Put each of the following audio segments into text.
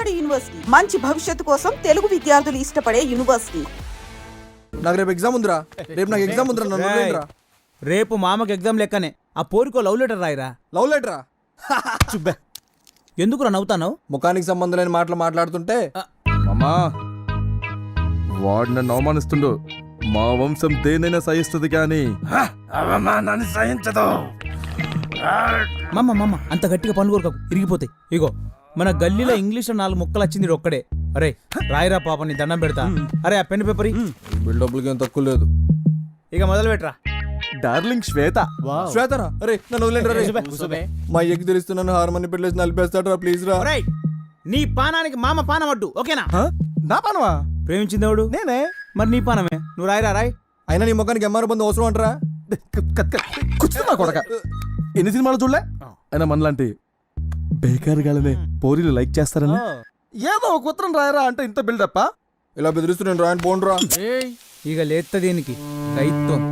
నాడు యూనివర్సిటీ మంచి భవిష్యత్తు కోసం తెలుగు విద్యార్థులు ఇష్టపడే యూనివర్సిటీ. నాకు రేపు ఎగ్జామ్ ఉందిరా. రేపు మామకి ఎగ్జామ్ లెక్కనే ఆ పోరికో లవ్ లెటర్ రాయిరా. లవ్ లెటరా? చుబ్బే ఎందుకురా నవ్వుతావు? ముఖానికి సంబంధం లేని మాటలు మాట్లాడుతుంటే మామా వాడు నన్ను అవమానిస్తుండు. మా వంశం దేనైనా సహిస్తుంది కానీ అవమానాన్ని సహించదు. మమ్మ అంత గట్టిగా పనులు కొరకకు, ఇరిగిపోతాయి. ఇగో మన గల్లీలో ఇంగ్లీష్ లో 4 ముక్కలు వచ్చింది ఒక్కడే. అరే రాయిరా పాప, నీ దండం పెడతా. అరే ఆ పెన్ పేపర్ బిల్డప్లకి ఏం తక్కువ లేదు. ఇక మొదలు పెట్టరా. డార్లింగ్ శ్వేత. శ్వేతరా? అరే నన్ను వదిలేండి. మా ఎగ్ తెలుస్తున్నాను హార్మోని పెట్టలేసి నలిపేస్తాడు రా, ప్లీజ్ రా. నీ పానానికి మామ పానం అడ్డు, ఓకేనా? నా పానవా? ప్రేమించిందేవుడు నేనే. మరి నీ పానమే, నువ్వు రాయిరా రాయ్. అయినా నీ ముఖానికి ఎంఆర్ బంధు అవసరం అంటారా? కూర్చున్నా కొడక. ఎన్ని సినిమాలు చూడలే? అయినా మనలాంటి బేకార్ గాలనే పోరీలు లైక్ చేస్తారని ఏదో ఒక ఉత్తరం రాయరా అంటే ఇంత బిల్డప్పా? ఇలా బెదిరిస్తున్నాను రాయని పోండ్రా. ఇక లేత్త దీనికి రైత్వం.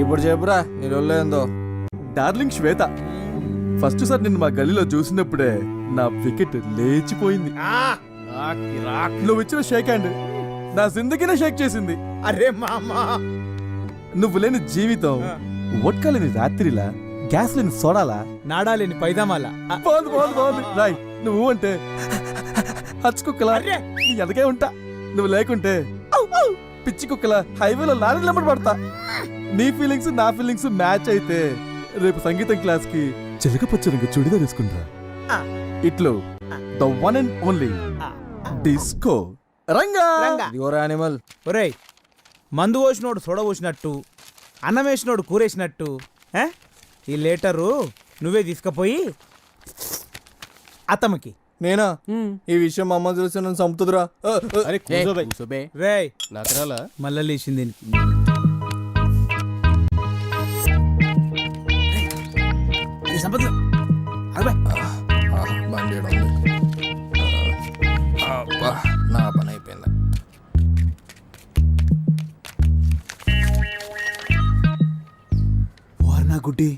ఇప్పుడు చెప్పురా నీ రొల్లేందో. డార్లింగ్ శ్వేత, ఫస్ట్ సార్ నిన్ను మా గల్లీలో చూసినప్పుడే నా వికెట్ లేచిపోయింది. నువ్వు ఇచ్చిన షేక్ హ్యాండ్ నా జిందగీనే షేక్ చేసింది. అరే మామా, నువ్వు లేని జీవితం వడ్కా లేని రాత్రిలా, గ్యాస్ లేని సోడాలా, నాడాలేని పైదామాలా. బాగుంది రాయ్. నువ్వు అంటే హచ్చుకుక్కలా నీ ఎదగే ఉంటా. నువ్వు లేకుంటే పిచ్చి కుక్కల హైవేలో లారీ లెంబడి పడతా. నీ ఫీలింగ్స్ నా ఫీలింగ్స్ మ్యాచ్ అయితే రేపు సంగీతం క్లాస్ కి చిలక పచ్చరంగు చుడిదార్ వేసుకుంటా. ఇట్లు the one and only disco Ranga. Animal. ఒరేయ్, మందు పోసినోడు సోడ పోసినట్టు, అన్నం వేసినోడు కూరేసినట్టు ఈ లేటరు నువ్వే తీసుకుపోయి అతమకి. నేనా? ఈ విషయం మా అమ్మ చూసి నన్ను చంపుతుందిరా. రేయ్ మళ్ళా లేచింది. నా పని అయిపోయింది. గుడ్డి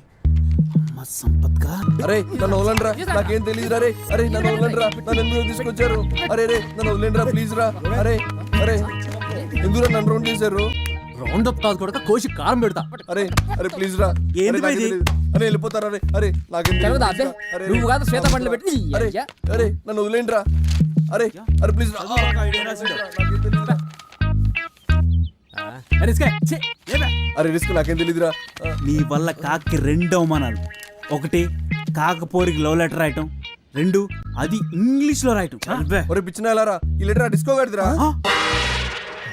సంపత్గా. అరే నన్ను వదలండిరా, నాకేం తెలియదురా. రే అరే నన్ను వదలండిరా, నన్ను ఎందుకు తీసుకొచ్చారు? అరే రే నన్ను వదిలేండిరా ప్లీజ్ రా. అరే అరే ఎందుకు నన్ను రౌండ్ చేశారు? రౌండ్ అప్ కాదు కూడా కోసి కారం పెడతా. అరే అరే ప్లీజ్ రా. అరే వెళ్ళిపోతారా? అరే అరే నాకేం నువ్వు కాదు శ్వేత బండ్లు పెట్టి. అరే అరే నన్ను వదిలేండిరా. అరే అరే ప్లీజ్ రా. అరే రిస్క్ నాకేం తెలీదురా. నీ వల్ల కాకి 2 అవమానాలు. ఒకటి కాకపోరికి లవ్ లెటర్ రాయటం, 2 అది ఇంగ్లీష్ లో రాయటం. ఒరే పిచ్చిన వెళ్ళారా, ఈ లెటర్ డిస్కో గాడిదిరా.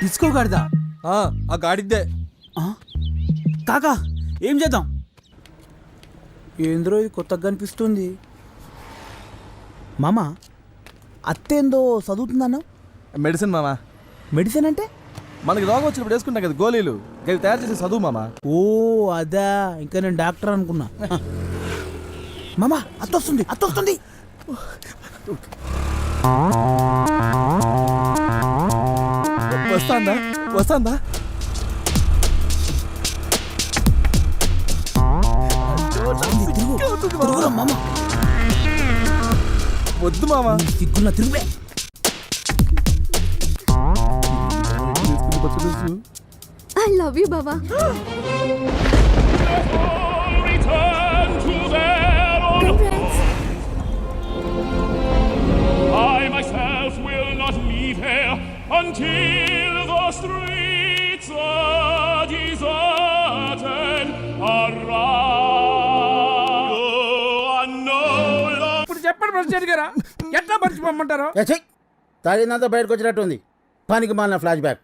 డిస్కో గాడిదా? ఆ గాడిద్దే. కాకా ఏం చేద్దాం? ఏంద్రో ఇది కొత్తగా కనిపిస్తుంది. మామ అత్తేందో చదువుతుందన్నా? మెడిసిన్ మామా. మెడిసిన్ అంటే? మనకి రోగం వచ్చినప్పుడు వేసుకుంటాం కదా గోళీలు, అవి తయారు చేసి చదువు మామా. ఓ అదా, ఇంకా నేను డాక్టర్ అనుకున్నా. మామా అత్తొస్తుంది. వస్తాందా? వద్దు మామా, సిగ్గున్నా తిరుగు. I love you, Baba. Return to their own. Congrats. I myself will not leave here until the streets are deserted. ఇప్పుడు చెప్పండి ప్రెసిడెంట్ గారా, ఎట్లా మర్చిపోమంటారు? తాగినంత బయటకు వచ్చినట్టుంది. పనికి మాలిన ఫ్లాష్ బ్యాక్.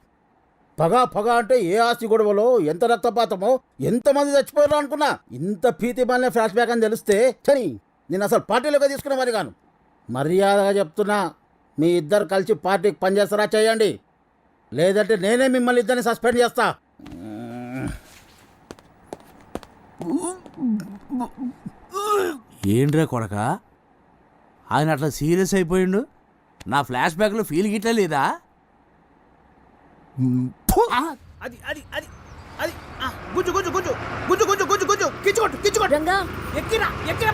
పగ అంటే ఏ ఆస్తి గొడవలో ఎంత రక్తపాతమో, ఎంతమంది చచ్చిపోయారో అనుకున్నా. ఇంత భీతి మాలిన ఫ్లాష్ బ్యాక్ అని తెలిస్తే చని నేను అసలు పార్టీలోకి తీసుకున్న మరి కాను. మర్యాదగా చెప్తున్నా, మీ ఇద్దరు కలిసి పార్టీకి పనిచేస్తారా చేయండి, లేదంటే నేనే మిమ్మల్ని ఇద్దరిని సస్పెండ్ చేస్తా. ఏంట్రా కొడక, ఆయన అట్లా సీరియస్ అయిపోయిండు? నా ఫ్లాష్ బ్యాక్లో ఫీల్ గిట్లా లేదా? అది అది అది అది గుజ్జు గుజ్జు గుజ్జు గుజ్జు గుజ్జు గుజ్జు గుజ్జు Ranga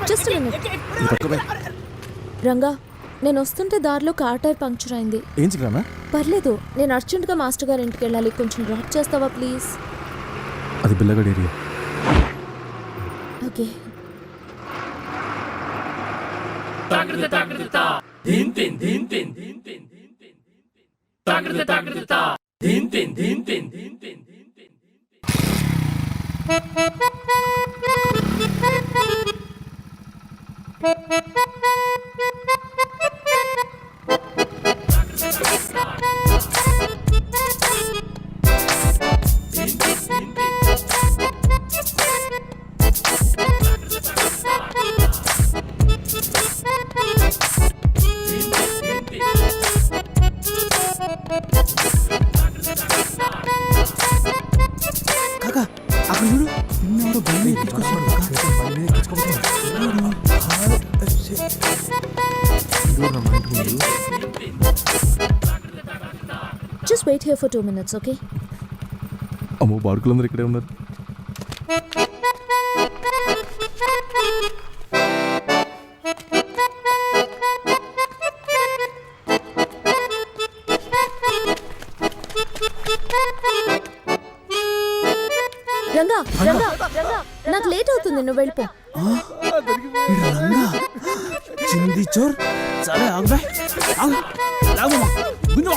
Just a minute. Ranga నేను వస్తుంటే దారిలో కార్ టైర్ పంక్చర్ అయింది. ఏం చిక్రానా? పర్లేదు, నేను అర్జెంట్గా మాస్టర్ గారి ఇంటికి వెళ్ళాలి. కొంచెం డ్రాప్ చేస్తావా ప్లీజ్? అది బిల్లగడ్ ఏరియా. ఓకే. కాకా అక్కడ చూడు, నిన్నెవరో బండి ఎక్కించుకొస్తున్నాడు. Just wait here for 2 minutes, okay? అమ్మో, బాడుకులందరూ ఇక్కడే ఉన్నారు. రంగా రంగా రంగా నాకు లేట్ అవుతుంది, నువ్వు వెళ్ళిపో. రంగా చింది చోర్. సరే ఆగు, ఆగు, లాగు విను.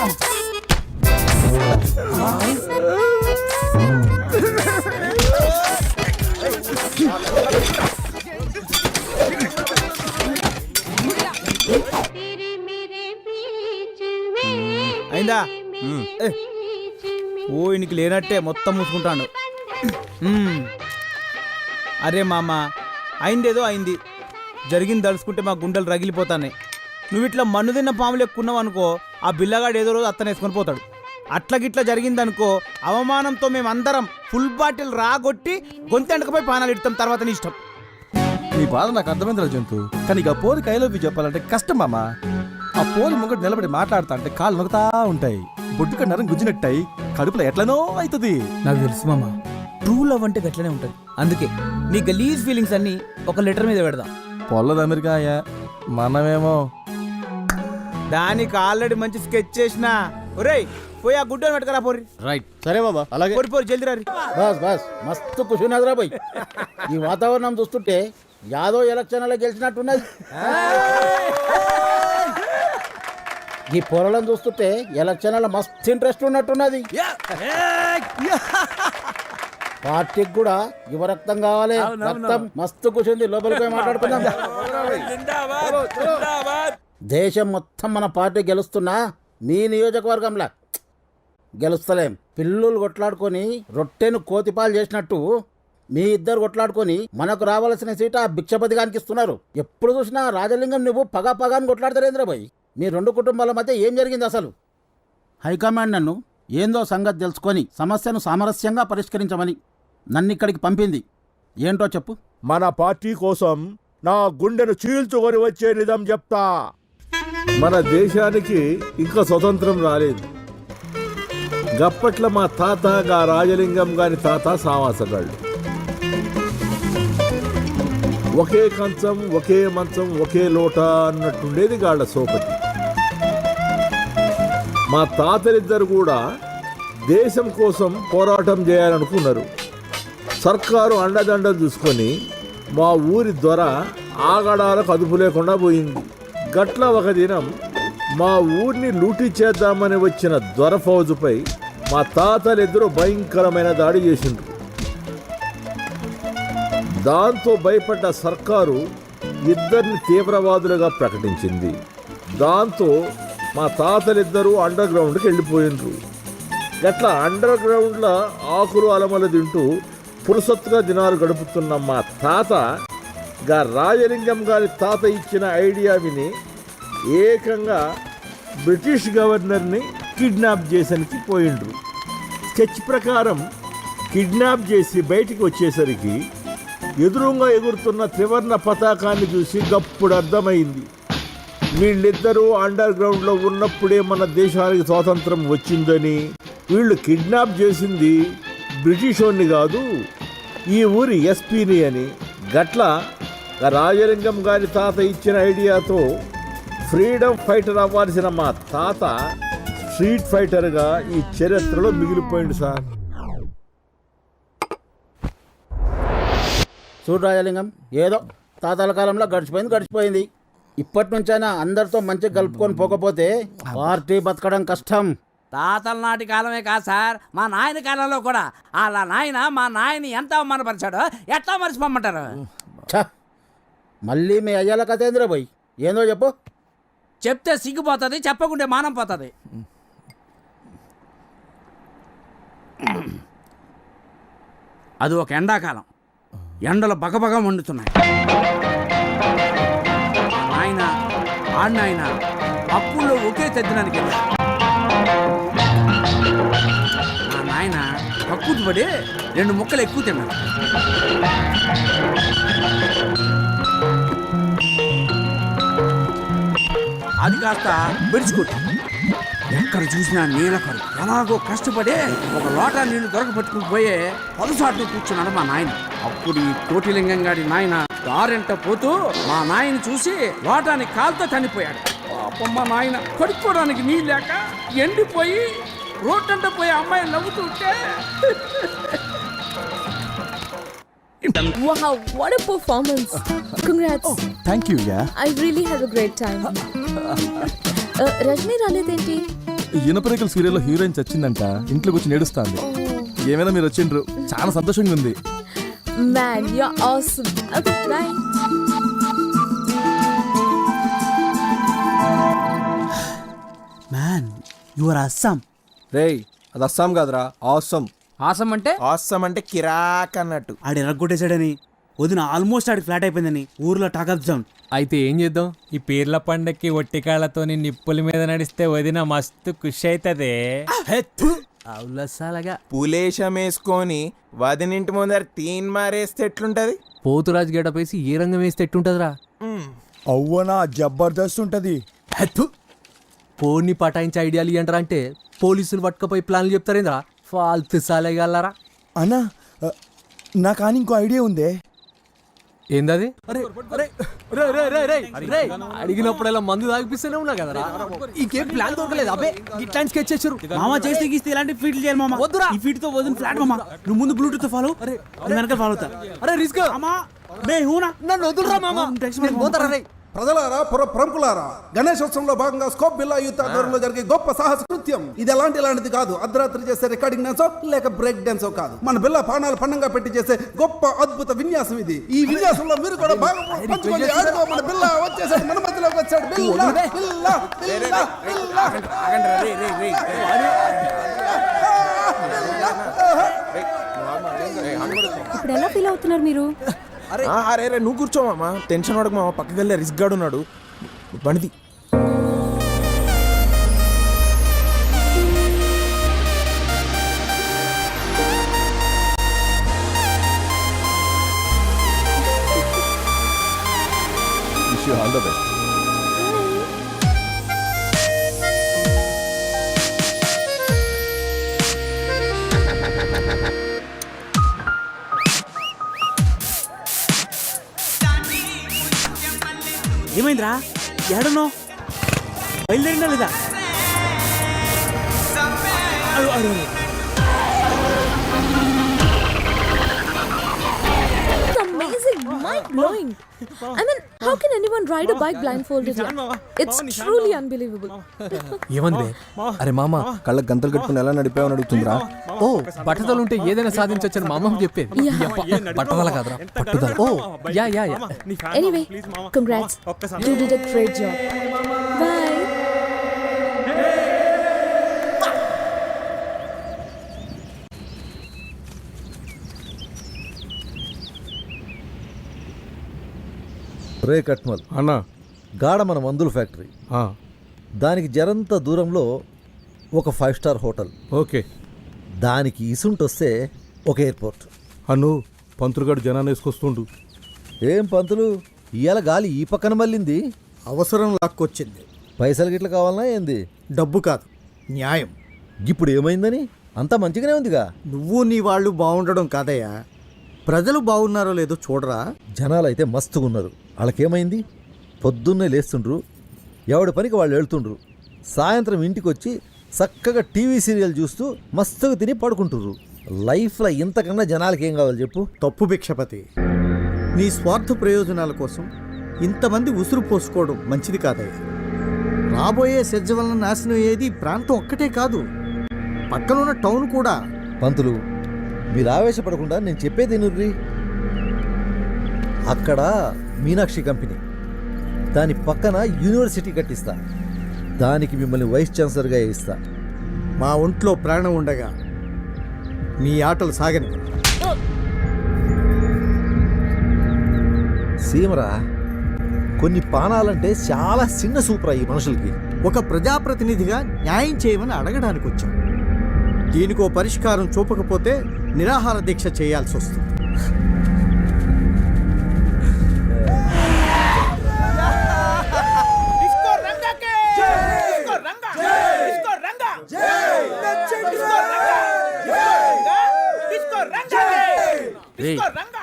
అయిందా? ఓ ఇనికి లేనట్టే మొత్తం మూసుకుంటాడు. అరే మామ, అయిందేదో అయింది, జరిగింది తలుచుకుంటే మా గుండెలు రగిలిపోతాయి. నువ్వు ఇట్లా మన్ను తిన్న పాములు ఎక్కున్నావు అనుకో, ఆ బిల్లగాడు ఏదో రోజు అత్తనేసుకొని పోతాడు. అట్లా గిట్లా జరిగిందనుకో, అవమానంతో మేమందరం ఫుల్ బాటిల్ రాగొట్టి గొంతెండకపోయి పానాలు ఇడతాం. తర్వాత నీ ఇష్టం. నీ బాధ నాకు అర్థమైందిరా జంతు, కానీ ఇక పోలి కైలోపి చెప్పాలంటే కష్టం మామ. ఆ పోలి ముంగట నిలబడి మాట్లాడుతా అంటే కాళ్ళు నొక్కుతా ఉంటాయి, బొడ్డుక నరం గుజ్జినట్టాయి, కడుపులో ఎట్లనో అవుతుంది. నాకు తెలుసు మామ, ట్రూ లవ్ అంటే గట్లనే ఉంటుంది. అందుకే నీ గలీజ్ ఫీలింగ్స్ అన్ని ఒక లెటర్ మీద పెడదాం. పొల్లది అమెరికాయ, మనమేమో దానికి ఆల్రెడీ మంచి స్కెచ్ చేసిన. ఒరేయ్ పోయి ఆ గుడ్డని పెట్టుకరా పోరి. రైట్. సరే బాబా, అలాగే. పోరి పోరి జల్దీ రారి. బస్ మస్తు ఖుషినదిరా భయ్. ఈ వాతావరణం చూస్తుంటే యాదవ్ ఎలక్షన్లో గెలిచినట్టున్నది. ఈ పొరలను చూస్తుంటే ఎలక్షన్ల మస్తు ఇంట్రెస్ట్ ఉన్నట్టున్నది. పార్టీకి కూడా యువ రక్తం కావాలి. రక్తం మస్తు కూర్చుంది, లోపలికి పోయి మాట్లాడుకుందాం. దేశం మొత్తం మన పార్టీ గెలుస్తున్నా మీ నియోజకవర్గంలా గెలుస్తలేం. పిల్లులు కొట్లాడుకొని రొట్టెను కోతిపాలు చేసినట్టు మీ ఇద్దరు కొట్లాడుకొని మనకు రావాల్సిన సీట ఆ భిక్షపతిగానికి ఇస్తున్నారు. ఎప్పుడు చూసినా రాజలింగం నువ్వు పగాని కొట్లాడతారేంద్ర భయ్. మీ రెండు కుటుంబాల మధ్య ఏం జరిగింది అసలు? హైకమాండ్ నన్ను ఏందో సంగతి తెలుసుకొని సమస్యను సామరస్యంగా పరిష్కరించమని నన్ను ఇక్కడికి పంపింది. ఏంటో చెప్పు. మన పార్టీ కోసం నా గుండెను చీల్చుకొని వచ్చే నిజం చెప్తా. మన దేశానికి ఇంకా స్వతంత్రం రాలేదు. గప్పట్ల మా తాత గా రాజలింగం గారి తాత సావాసగాళ్ళు. ఒకే కంచం, ఒకే మంచం, ఒకే లోట అన్నట్టుండేది గాళ్ళ సోపతి. మా తాతలిద్దరు కూడా దేశం కోసం పోరాటం చేయాలనుకున్నారు. సర్కారు అండదండలు చూసుకొని మా ఊరి దొర ఆగడాలకు అదుపు లేకుండా పోయింది. గట్ల ఒక దినం మా ఊరిని లూటీ చేద్దామని వచ్చిన దొర ఫౌజుపై మా తాతలిద్దరూ భయంకరమైన దాడి చేసిండ్రు. దాంతో భయపడ్డ సర్కారు ఇద్దరిని తీవ్రవాదులుగా ప్రకటించింది. దాంతో మా తాతలిద్దరూ అండర్ గ్రౌండ్కి వెళ్ళిపోయిండ్రు. గట్ల అండర్ గ్రౌండ్లో ఆకులు అలమలు తింటూ పురుసత్తుగా దినాలు గడుపుతున్న మా తాత గా రాజలింగం గారి తాత ఇచ్చిన ఐడియా విని ఏకంగా బ్రిటిష్ గవర్నర్ని కిడ్నాప్ చేసరికి పోయిండ్రు. స్కెచ్ ప్రకారం కిడ్నాప్ చేసి బయటికి వచ్చేసరికి ఎదురుగా ఎగురుతున్న త్రివర్ణ పతాకాన్ని చూసి గప్పుడు అర్థమైంది, వీళ్ళిద్దరూ అండర్ గ్రౌండ్లో ఉన్నప్పుడే మన దేశానికి స్వాతంత్రం వచ్చిందని. వీళ్ళు కిడ్నాప్ చేసింది బ్రిటిష్ వాడిని కాదు, ఈ ఊరి ఎస్పీని అని గట్ల రాజలింగం గారి తాత ఇచ్చిన ఐడియాతో ఫ్రీడమ్ ఫైటర్ అవ్వాల్సిన మా తాత స్ట్రీట్ ఫైటర్గా ఈ చరిత్రలో మిగిలిపోయింది సార్. చూడు రాజలింగం, ఏదో తాతల కాలంలో గడిచిపోయింది. ఇప్పటి నుంచైనా అందరితో మంచిగా కలుపుకొని పోకపోతే పార్టీ బతకడం కష్టం. తాతల నాటి కాలమే కాదు సార్, మా నాయన కాలంలో కూడా అలా నాయన మా నాయని ఎంత అవమానపరిచాడో ఎట్లా మర్చిపోమంటారు? ఛ, మళ్ళీ మీ అయ్యాల కథ ఏందిరా పోయి, ఏందో చెప్పు. చెప్తే సిగ్గుపోతుంది, చెప్పకుంటే మానం పోతుంది. అది ఒక ఎండాకాలం, ఎండలు బగబగ మండుతున్నాయి. ఆయన ఆడినాయన అప్పుల్లో ఒకే తెద్దడానికి వెళ్ళాడు. మా నాయన కక్కుతు పడి 2 ముక్కలు ఎక్కువ తిన్నాడు. అది కాస్త బెడుచుకొట్టు. ఎక్కడ చూసినా నీలకరు. ఎలాగో కష్టపడి ఒక లోటా నీళ్లు దొరకబెట్టుకుని పోయే పొలసాట్లు కూర్చున్నాడు మా నాయన. అప్పుడు ఈ కోటిలింగం గారి నాయన దారెంట పోతూ మా నాయన చూసి లోటాని కాలుతో చనిపోయాడు. పాపం మా నాయన కడుక్కోవడానికి నీళ్ళు లేక ఎండిపోయి రోడ్డంట పోయి అమ్మాయి నవ్వుతుంటే Wow, what a performance. Congrats. Thank you. Yeah, I really had a great time. Rajani రాలేదేంటి? ఇనపరేకల్ సీరియల్లో హీరోయిన్ చచ్చిందంట, ఇంట్లోకి వచ్చి నేడుస్తాంది. ఏమైనా మీరు వచ్చిండ్రు, చాలా సంతోషంగా ఉంది. Man, you're awesome. Okay, bye. Man you are awesome. రేయ్, అది అస్సాం కాదురా, ఆసమ్. ఆసం అంటే ఆసం అంటే కిరాక్ అన్నట్టు. ఆడు ఎరగొట్టేశాడని వదిన ఆల్మోస్ట్ ఆడికి ఫ్లాట్ అయిపోయిందని ఊర్లో టాక్ ఆఫ్ జౌన్. అయితే ఏం చేద్దాం, ఈ పీర్ల పండక్కి ఒట్టికాళ్ళతోని నిప్పుల మీద నడిస్తే వదిన మస్తు ఖుషి అవుతుంది. అవులసాలగా పులేశం వేసుకొని వదినింటి ముందర తీన్ మారేస్తే ఎట్లుంటది? పోతురాజు గడప వేసి ఏ రంగం వేస్తే ఎట్టుంటదిరా? అవ్వనా జబర్దస్త్ ఉంటది. పోని పటాయించి ఐడియాలు ఇయ్యంటారా అంటే పోలీసులు పట్టుకపోయి ప్లాన్లు చెప్తారేంద్రా? ఫాల్తు సాలేగలరా అన్నా, నా కానీ ఇంకో ఐడియా ఉందే. ఏందది? అడిగినప్పుడల్లా మందు తాగిపిస్తూనే ఉన్నా కదరా, ఇంకేం ప్లాన్ దొరకలేదు. అబ్బే ఇట్లాంటి స్కెచ్ చేశారు మామ. చేస్తే గీస్తే ఇలాంటి ఫీట్లు చేయాలి మామ. వద్దురా. ఈ ఫీట్ తో వదిన ఫ్లాట్ మామ. నువ్వు ముందు బ్లూటూత్ ఫాలో, నేను వెనకాల ఫాలో అవుతా. అరే రిస్క్ మామా మే హూనా నన్ను వదులురా మామ. నేను పోతారా రే? ప్రజలారా, ప్రముఖులారా, గణేశోత్సవంలో భాగంగా స్కోప్ బిల్లా యూత్ ఆధ్వర్యంలో జరిగే గొప్ప సాహస కృత్యం ఇది. ఎలాంటిది కాదు, అర్ధరాత్రి చేసే రికార్డింగ్ డాన్సో లేక బ్రేక్ డాన్సో కాదు, మన బిల్లా పానాలు పండంగా పెట్టి చేసే గొప్ప అద్భుత విన్యాసం ఇది. ఈ విన్యాసంలో మీరు కూడా భాగం పంచుకోండి. ఆడుకో, మన బిల్లా వచ్చేసాడు, మన మధ్యలోకి వచ్చాడు. బిల్లా బిల్లా బిల్లా బిల్లా. ఇప్పుడు ఎలా ఫీల్ అవుతున్నారు మీరు? అరే నువ్వు కూర్చోమమ్మా, టెన్షన్ పడకు మామ. పక్కకి వెళ్ళే రిస్క్ గాడు ఉన్నాడు, బండిది. Wish you all the best. ఏమైందిరా? ఏడనో బయలుదేరిందా లేదా? It's amazing, mind-blowing. I mean, how can anyone ride a bike blindfolded here? It's truly unbelievable. ఏమంది? అరే మామ, కళ్ళకి గంతలు కట్టుకుని ఎలా నడిపావని అడుగుతుందిరా. ఓ, పట్టుదల ఉంటే ఏదైనా సాధించొచ్చని మా అమ్మ చెప్పేది. పట్టుదల కాదురా, పట్టుదల. Oh yeah yeah yeah. Anyway, congrats. You did a great job. Bye. రే కట్మల్ అన్నా, గాడ మన మందుల ఫ్యాక్టరీ, దానికి జరంత దూరంలో ఒక 5 స్టార్ హోటల్. ఓకే. దానికి ఇసుంటొస్తే ఒక ఎయిర్పోర్ట్. అను పంతులుగాడు జనాన్ని వేసుకొస్తుండు. ఏం పంతులు, ఇవాళ గాలి ఈ పక్కన మళ్ళింది. అవసరం లాక్కొచ్చింది. పైసలు గిట్ల కావాలన్నా ఏంది? డబ్బు కాదు, న్యాయం. ఇప్పుడు ఏమైందని? అంతా మంచిగానే ఉందిగా. నువ్వు నీ వాళ్ళు బాగుండడం కాదయ్యా, ప్రజలు బాగున్నారో లేదో చూడరా. జనాలు అయితే మస్తుగా ఉన్నారు. వాళ్ళకేమైంది? పొద్దున్నే లేస్తుండ్రు, ఎవడి పనికి వాళ్ళు వెళ్తుండ్రు. సాయంత్రం ఇంటికి వచ్చి చక్కగా టీవీ సీరియల్ చూస్తూ మస్తుగా తిని పడుకుంటుర్రు. లైఫ్లో ఇంతకన్నా జనాలకి ఏం కావాలి చెప్పు? తప్పు భిక్షపతి. నీ స్వార్థ ప్రయోజనాల కోసం ఇంతమంది ఉసురు పోసుకోవడం మంచిది కాదయ్యా. రాబోయే సెజ్జ వలన నాశనం అయ్యేది ఈ ప్రాంతం ఒక్కటే కాదు, పక్కనున్న టౌన్ కూడా. పంతులు, మీరు ఆవేశపడకుండా నేను చెప్పేది నుర్రి. అక్కడ మీనాక్షి కంపెనీ, దాని పక్కన యూనివర్సిటీ కట్టిస్తా. దానికి మిమ్మల్ని వైస్ ఛాన్సలర్గా వేయిస్తా. మా ఒంట్లో ప్రాణం ఉండగా మీ ఆటలు సాగని. సీమరా, కొన్ని పానాలంటే చాలా చిన్న సూపరా ఈ మనుషులకి. ఒక ప్రజాప్రతినిధిగా న్యాయం చేయమని అడగడానికి వచ్చాం. దీనికో పరిష్కారం చూపకపోతే నిరాహార దీక్ష చేయాల్సి వస్తుంది.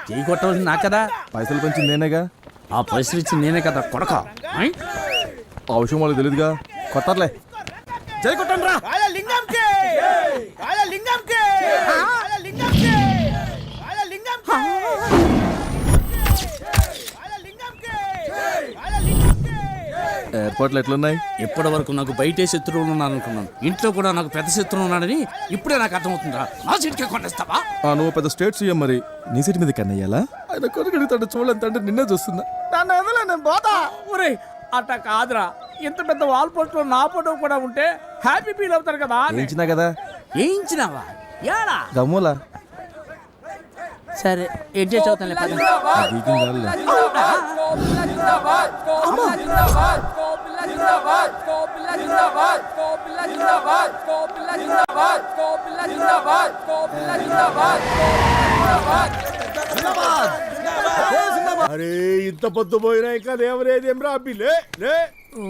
చేయి కొట్టవలసింది నా కదా, పైసలు పెంచింది నేనేగా. ఆ పైసలు ఇచ్చింది నేనే కదా కొడక. ఆ విషయం వాళ్ళకి తెలియదుగా. కొట్టర్లే, జై కొట్టండి రా. ఏర్పాట్లు ఎట్లున్నాయి? ఇప్పటి వరకు నాకు బయటే శత్రువులు ఉన్నారనుకున్నాను, ఇంట్లో కూడా నాకు పెద్ద శత్రువు ఉన్నాడని ఇప్పుడే నాకు అర్థమవుతుందా. నా సీట్కే కొట్టేస్తావా? నువ్వు పెద్ద స్టేట్ సీఎం, మరి నీ సీట్ మీద కన్నయ్యాలా? ఆయన కొడుకుడుతాడు చూడలేదంటే నిన్నే చూస్తున్నా. నన్ను వదలే, నేను పోతా. ఒరే అట్ట కాదురా, ఇంత పెద్ద వాల్ పోస్ట్ లో నా ఫోటో కూడా ఉంటే హ్యాపీ ఫీల్ అవుతారు కదా. వేయించినా కదా. వేయించినావా? ఏడా? గమ్ములా. సరే ఏం చేస్తాను. అరే ఇంత పొద్దు పోయినా ఇంకా లేవరేదేమ్రా అబ్బి? లే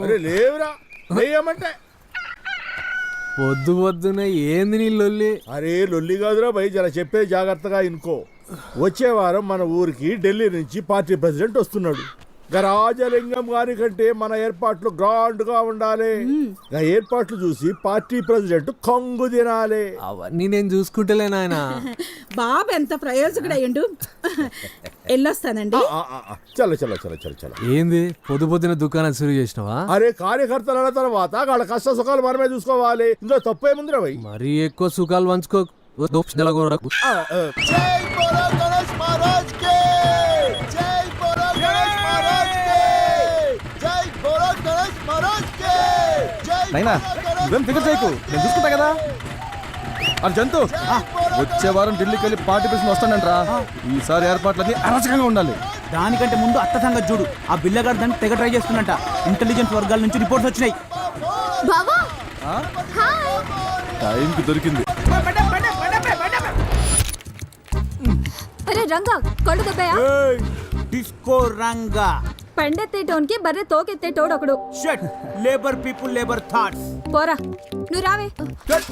అరే లేవురా, లేయమంటే. పొద్దు పొద్దున ఏంది నీ లొల్లి? అరే లొల్లి కాదురా భయ్, జర చెప్పే జాగ్రత్తగా ఇనుకో. వచ్చే వారం మన ఊరికి ఢిల్లీ నుంచి పార్టీ ప్రెసిడెంట్ వస్తున్నాడు. రాజలింగం గారి కంటే మన ఏర్పాట్లు గ్రాండ్ గా ఉండాలి. ఏర్పాట్లు చూసి పార్టీ ప్రెసిడెంట్ కంగు తినాలి. అవన్నీ నేను చూసుకుంటలే నాయన. బాబు ఎంత ప్రయోజకుడయ్యండు. వెళ్ళొస్తానండి. చల్ల చల్ల చల్ల చల్ల చల్ల. ఏంది పొద్దు పొద్దున దుకాణం శురు చేసినావా? అరే కార్యకర్తల తర్వాత వాళ్ళ కష్ట సుఖాలు మనమే చూసుకోవాలి. ఇందులో తప్పేముందిరా భయ్? మరీ ఎక్కువ సుఖాలు పంచుకో. నైనా నువ్వేం ఫికర్ చేయకు, నేను చూసుకుంటా కదా. అని జంతు వచ్చే వారం ఢిల్లీకి వెళ్ళి పార్టీ ప్రెసిడెంట్ వస్తానంటరా. ఈసారి ఏర్పాట్లన్నీ అరాచకంగా ఉండాలి. దానికంటే ముందు అత్త సంగతి చూడు. ఆ బిల్లగాడు దాన్ని తెగ ట్రై చేస్తున్నట్ట. ఇంటెలిజెన్స్ వర్గాల నుంచి రిపోర్ట్స్ వచ్చినాయి. టైంకి దొరికింది. అరే రంగా కళ్ళు దెబ్బయా? డిస్కో రంగా పెండెత్తేటోన్కి బర్రె తోకెత్తేటోడొకడు. Shut labour people labour thoughts. పోరా నువ్వు రావే.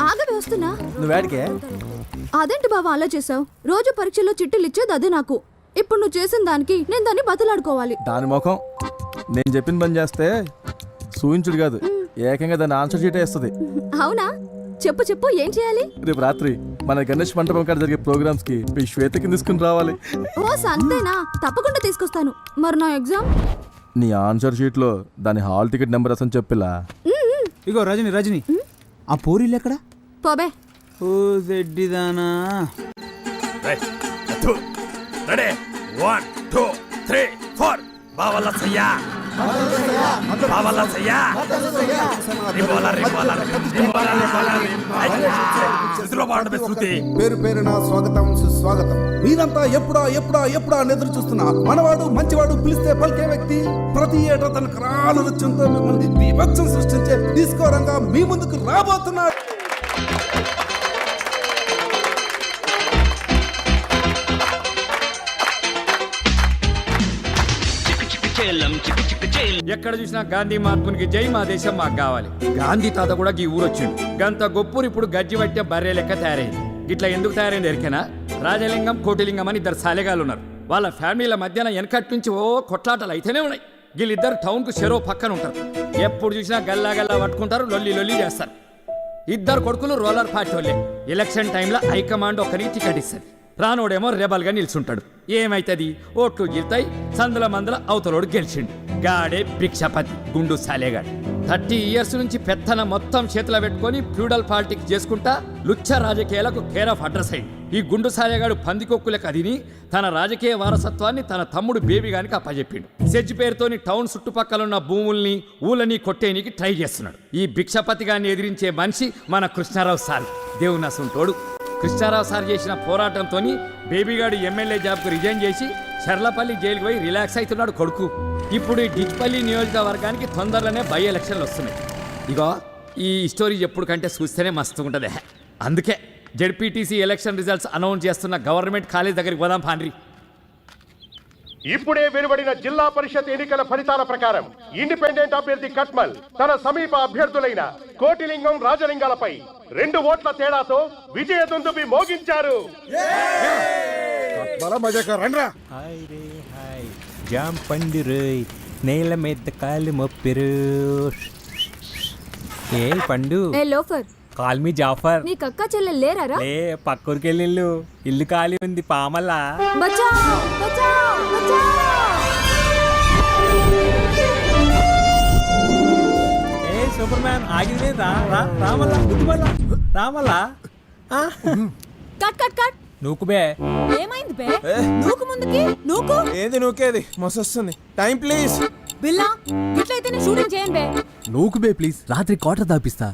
ఆగవే వస్తున్నా. నువ్వేడికే? అదేంటి బావా అలా చేసావు? రోజు పరీక్షల్లో చిట్టులు ఇచ్చేది అదే నాకు. ఇప్పుడు నువ్వు చేసిన దానికి నేను దాన్ని బతలాడుకోవాలి. దాని ముఖం నేను చెప్పిన పని చేస్తే సూయించుడు కాదు, ఏకంగా దాన్ని ఆన్సర్ షీటే వేస్తుంది. అవునా? చెప్పు చెప్పు, ఏం చేయాలి? రేపు రాత్రి మన గణేష్ మంటపం కాడ జరిగే ప్రోగ్రామ్స్ కి మీ శ్వేతకి తీసుకుని రావాలి. ఓ సంతేనా? తప్పకుండా తీసుకొస్తాను. మరి నా ఎగ్జామ్? నీ ఆన్సర్ షీట్ లో దాని హాల్ టికెట్ నెంబర్ అసలు చెప్పిలా. ఇగో రజని రజని, ఆ పూరీలు ఎక్కడ? పోబే. ఓ జెడ్డిదానా. రెడీ 1 2 3 4 బావల్ల సయ్యా బావల్ల సయ్యా రిబోలా రిబోలా పేరు పేరున స్వాగతం సుస్వాగతం. మీరంతా ఎప్పుడా ఎప్పుడా ఎప్పుడా ఎదురు చూస్తున్నా మనవాడు మంచివాడు పిలిస్తే పలికే వ్యక్తి, ప్రతి ఏటా తన కరాల నృత్యంతో మిమ్మల్ని బీభత్సం సృష్టించే డిస్కో రంగా మీ ముందుకు రాబోతున్నాడు. ఎక్కడ చూసినా గాంధీ మహాత్మునికి జై, మా దేశం మాకు కావాలి. గాంధీ తాత కూడా ఈ ఊరొచ్చిండు. గంత గొప్పూరు ఇప్పుడు గజ్జి పట్టే బర్రె లెక్క తయారైంది. ఇట్లా ఎందుకు తయారైంది ఎరికేనా? రాజలింగం కోటిలింగం అని ఇద్దరు సాలెగాలు ఉన్నారు. వాళ్ళ ఫ్యామిలీల మధ్యన వెనకటి నుంచి కొట్లాటలు అయితేనే ఉన్నాయి. వీళ్ళిద్దరు టౌన్కు చెరో పక్కన ఉంటారు. ఎప్పుడు చూసినా గల్లా గల్లా పట్టుకుంటారు, లొల్లి లొల్లి చేస్తారు. ఇద్దరు కొడుకులు రోలర్ పార్టీ వాళ్ళే. ఎలక్షన్ టైంలో హైకమాండ్ ఒకరికి టికెట్ ఇస్తుంది. రానోడేమో రెబల్గా నిల్చుంటాడు. ఏమైతుంది, ఓట్లు గెలుతాయి. సందుల మందుల అవతలోడు గెలిచిండు. గాడే భిక్షపతి గుండు సాలేగాడు. 30 years నుంచి పెత్తన మొత్తం చేతిలో పెట్టుకొని ఫ్యూడల్ పాలిటిక్స్ చేసుకుంటా లుచ్చ రాజకీయాలకు కేర్ ఆఫ్ అడ్రస్ అయింది. ఈ గుండు సాలేగాడు పందికొక్కులకు అదిని తన రాజకీయ వారసత్వాన్ని తన తమ్ముడు బేబీ గానికి అప్పచెప్పిండు. సెజ్ పేరుతోని టౌన్ చుట్టుపక్కల భూముల్ని ఊళ్ళని కొట్టేనికి ట్రై చేస్తున్నాడు. ఈ భిక్షపతి గారిని ఎదిరించే మనిషి మన కృష్ణారావు సార్. దేవునసుంటోడు. కృష్ణారావు సార్ చేసిన పోరాటంతో బేబీగాడు ఎమ్మెల్యే జాబ్కు రిజైన్ చేసి చర్లపల్లి జైలుకు పోయి రిలాక్స్ అవుతున్నాడు కొడుకు. ఇప్పుడు ఈ డిచ్పల్లి నియోజకవర్గానికి తొందరలోనే బై ఎలక్షన్లు వస్తున్నాయి. ఇగో ఈ స్టోరీ ఎప్పుడు కంటే చూస్తేనే మస్తు ఉంటుంది. అందుకే జెడ్పీటీసీ ఎలక్షన్ రిజల్ట్స్ అనౌన్స్ చేస్తున్న గవర్నమెంట్ కాలేజ్ దగ్గరికి పోదాం పాండ్రి. ఇప్పుడే వెలువడిన జిల్లా పరిషత్ ఎన్నికల ఫలితాల ప్రకారం ఇండిపెండెంట్ అభ్యర్థి కట్మల్ తన సమీప అభ్యర్థులైన కోటిలింగం రాజలింగాలపై 2 ఓట్ల తేడాతో విజయ దుందుబి మోగించారు. జామ్ పండురు నేల మీద కాలు మొప్పిరు. ఏ పండు లోఫర్, కాల్ మీ జాఫర్. నీకు అక్క చెల్లెలు లేరారా? లే, పక్కూరికి వెళ్ళి ఇల్లు ఖాళీ ఉంది పామల్లా. బచావ్ బచావ్ బచావ్. ఏ సూపర్ మ్యాన్ ఆగింది. రామల్లా రామల్లా. Cut cut cut. నూకు బే. ఏమైంది బే? నూకు ముందుకి నూకు. ఏది నూకేది మస్తొస్తుంది. Time please. బిల్లా ఇట్లయితేనే షూటింగ్ చేయండి బే. నూకు బే ప్లీజ్. రాత్రి క్వార్టర్ దాపిస్తా.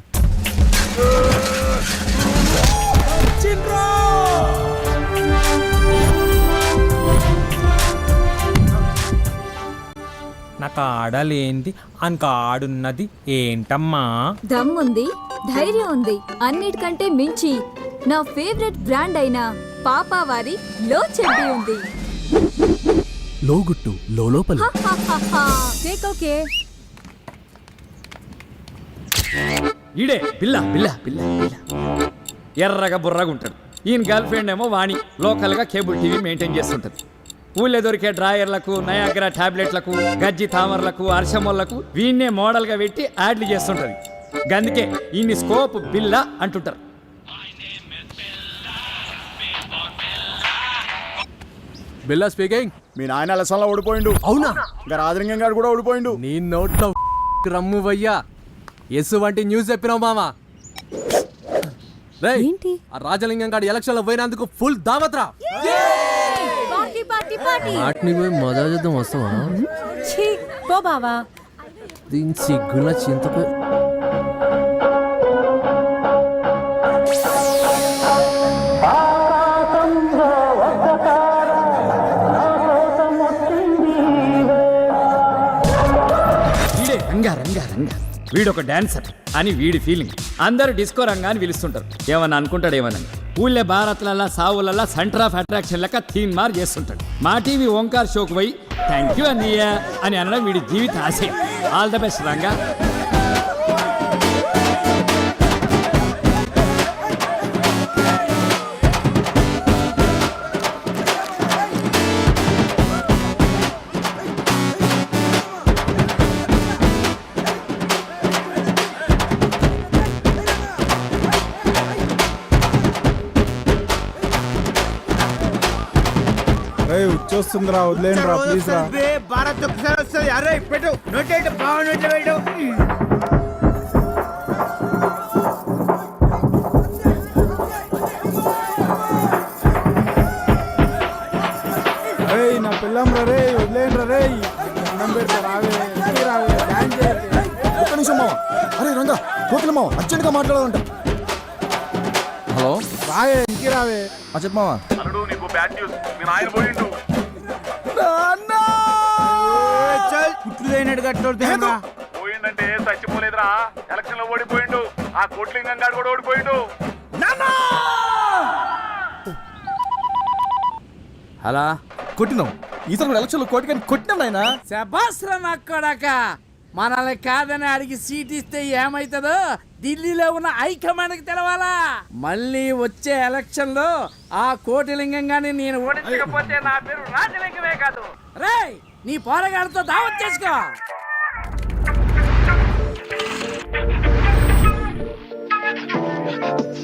నాకు ఆడలేంది అనక ఆడున్నది ఏంటమ్మా? దమ్ముంది, ధైర్యం ఉంది. అన్నిటికంటే మించి నా ఫేవరెట్ బ్రాండ్ అయిన పాపావారి లో చెడ్డీ ఉంది. లోగుట్టు లోపల. ఓకే. ఈడే బిల్లా బిల్లా బిల్లా బిల్లా. ఎర్రగా బుర్రగా ఉంటాడు. ఈయన గర్ల్ ఫ్రెండ్ ఏమో వాణి లోకల్గా కేబుల్ టీవీ మెయింటైన్ చేస్తుంటుంది. ఊళ్ళో దొరికే డ్రాయర్లకు, నయాగ్రా టాబ్లెట్లకు, గజ్జి తామర్లకు, అర్షమోళ్లకు వీన్నే మోడల్గా పెట్టి యాడ్లు చేస్తుంటుంది. గందుకే ఈయన్ని స్కోప్ బిల్లా అంటుంటారు. బిల్లా స్పీకింగ్. మీ నాయన లసంలో ఓడిపోయిండు. అవునా? ఇంకా రాజలింగం గారు కూడా ఓడిపోయిండు. నీ నోట్లో రమ్ము వయ్యా. ఎస్ వంటి న్యూస్ చెప్పినావు మామా. రేయ్, ఆ రాజలింగం గారు ఎలక్షన్ లో పోయినందుకు ఫుల్ దావత్రా. వాటిని పోయి మజా చేద్దాం వస్తావా? బావా దీని సిగ్గున చింతకు. రంగా రంగా రంగా వీడొక డాన్సర్ అని వీడి ఫీలింగ్. అందరూ డిస్కో రంగా అని పిలుస్తుంటారు. ఏమన్నా అనుకుంటాడు ఏమన్నా. ఊళ్ళే భారత్లల్లా సావులల్లా సెంటర్ ఆఫ్ అట్రాక్షన్ లెక్క తీన్ మార్ చేస్తుంటాడు. మా టీవీ ఓంకార్ షోకు పోయి థ్యాంక్ యూ అన్నయ్య అని అనడం వీడి జీవిత ఆశయం. All the best Ranga. వచ్చేస్తుందిరా, వదిలేండి రా ప్లీజ్ రా. భారత్ ఒకసారి వస్తుంది. అరే పెట్టు నోట్ బాగున్నట్లు పెట్టు. నా పిల్లం రే, వదిలేండి రా రే. అన్నం పెడతా రావే రావే డాన్స్ చేయాలి. ఒక్క నిమిషం మావా. అరే రంగా, కోకిల మావా అర్జెంట్గా మాట్లాడాలంట. హలో రావే ఇంకే రావే. చెప్పు మావా. పోయిందంటే చచ్చిపోలేదురా. ఎలక్షన్ లో ఓడిపోయిండు. ఆ కోట్లింగం గారు కూడా ఓడిపోయిండు. అలా కొట్టినాం. ఈసారి కూడా ఎలక్షన్ లో కోటి కానీ కొట్టినాం నాయన. శభాస్ రా నా కొడక. మనల్ని కాదని అడిగి సీట్ ఇస్తే ఏమైతుందో ఢిల్లీలో ఉన్న హైకమాండ్కి తెలవాలా. మళ్ళీ వచ్చే ఎలక్షన్ లో ఆ కోటిలింగం గాని నేను ఓడించకపోతే నా పేరు రాజలింగమే కాదు. రేయ్ నీ పోరగాడితో దావత్ చేసుకో.